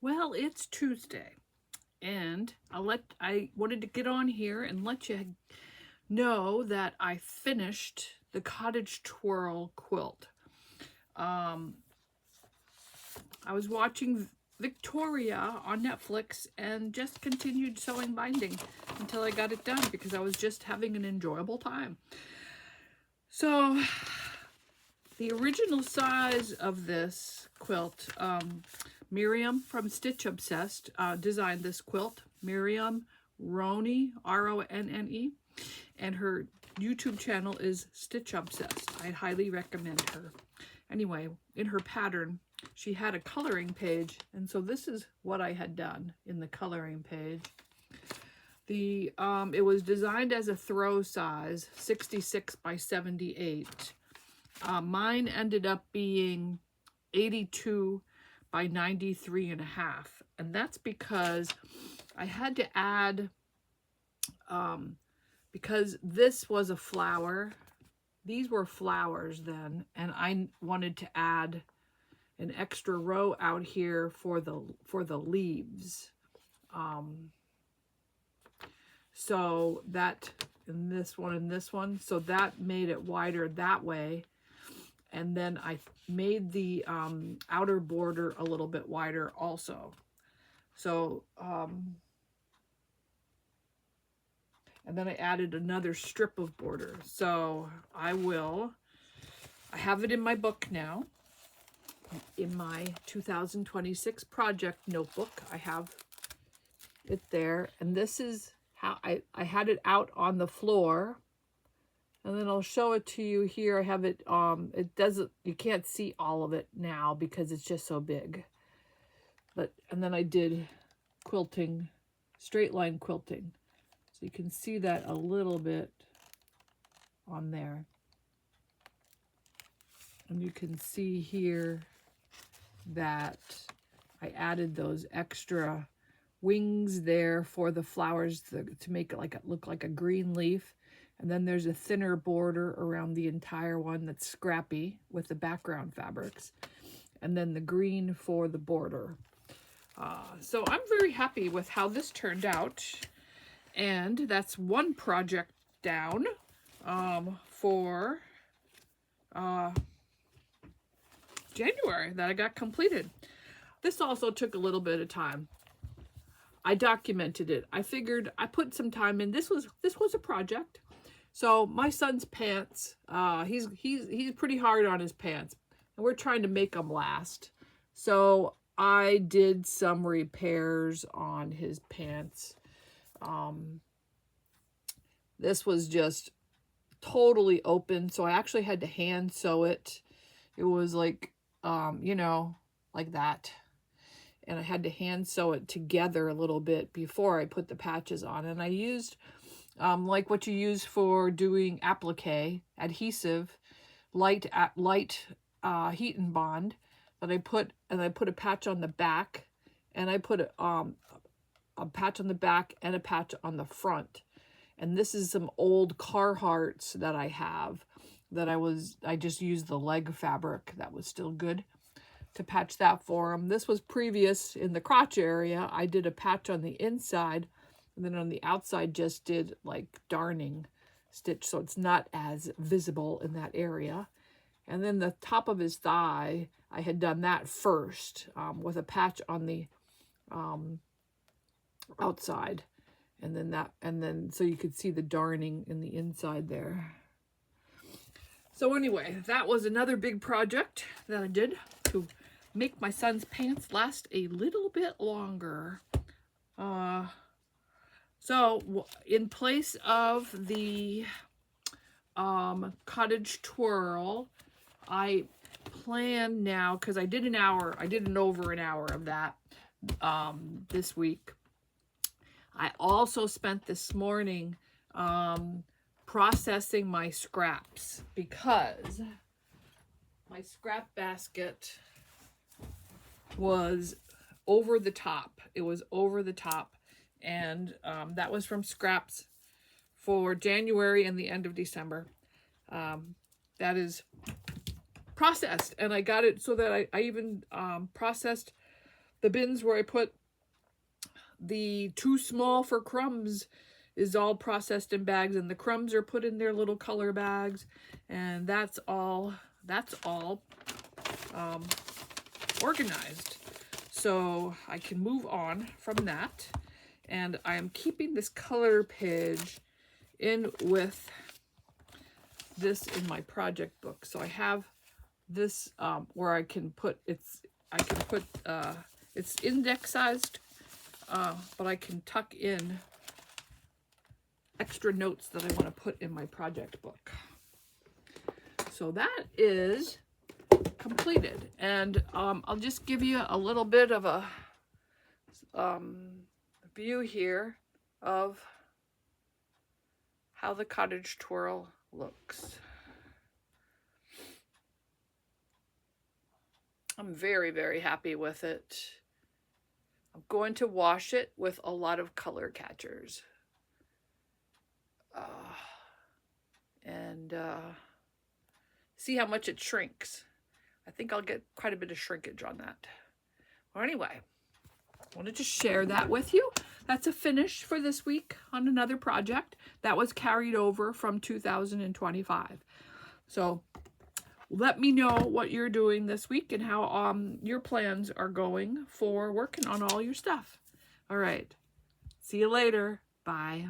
Well, it's Tuesday, and I wanted to get on here and let you know that I finished the Cottage Twirl quilt. Um, I was watching Victoria on Netflix and just continued sewing binding until I got it done because I was just having an enjoyable time. So the original size of this quilt, Miriam from Stitch Obsessed designed this quilt. Miriam Ronne, Ronne, and her YouTube channel is Stitch Obsessed. I highly recommend her. Anyway, in her pattern, she had a coloring page, and so this is what I had done in the coloring page. It was designed as a throw size, 66 by 78. Mine ended up being 82 by 93 and a half. And that's because I had to add, because this was a flower, these were flowers then, and I wanted to add an extra row out here for the leaves. So that, in this one, so that made it wider that way. And then I made the outer border a little bit wider also. So, and then I added another strip of border. So I have it in my book now. In my 2026 project notebook, I have it there. And this is how I had it out on the floor. And then I'll show it to you here. I have it, you can't see all of it now because it's just so big. And then I did quilting, straight line quilting. So you can see that a little bit on there. And you can see here that I added those extra wings there for the flowers to make it look like a green leaf. And then there's a thinner border around the entire one that's scrappy with the background fabrics. And then the green for the border. So I'm very happy with how this turned out. And that's one project down for January that I got completed. This also took a little bit of time. I documented it. I figured I put some time in. This was a project. So my son's pants, he's pretty hard on his pants, and we're trying to make them last. So I did some repairs on his pants. This was just totally open, so I actually had to hand sew it. It was like, like that. And I had to hand sew it together a little bit before I put the patches on. And I used, like what you use for doing applique, adhesive, light heat and bond. That I put a patch on the back, and I put a patch on the back and a patch on the front. And this is some old Carhartts that I have that I just used the leg fabric that was still good to patch that for them. This was previous in the crotch area. I did a patch on the inside, and then on the outside just did like darning stitch, so it's not as visible in that area. And then the top of his thigh, I had done that first with a patch on the outside, and then so you could see the darning in the inside there. So anyway, that was another big project that I did to make my son's pants last a little bit longer. So in place of the Cottage Twirl, I plan now, because I did over an hour of that this week. I also spent this morning processing my scraps, because my scrap basket was over the top. It was over the top, and that was from scraps for January and the end of December. That is processed, and I got it so that I even processed The bins where I put the too small for crumbs is all processed in bags, and the crumbs are put in their little color bags, and that's all organized. So I can move on from that, and I am keeping this color page in with this in my project book. So I have this where I can put it's index sized, but I can tuck in extra notes that I want to put in my project book. So that is completed, and I'll just give you a little bit of a view here of how the Cottage Twirl looks. I'm very, very happy with it. I'm going to wash it with a lot of color catchers. And see how much it shrinks. I think I'll get quite a bit of shrinkage on that. Well, anyway, I wanted to share that with you. That's a finish for this week on another project that was carried over from 2025. So let me know what you're doing this week and how your plans are going for working on all your stuff. All right. See you later. Bye.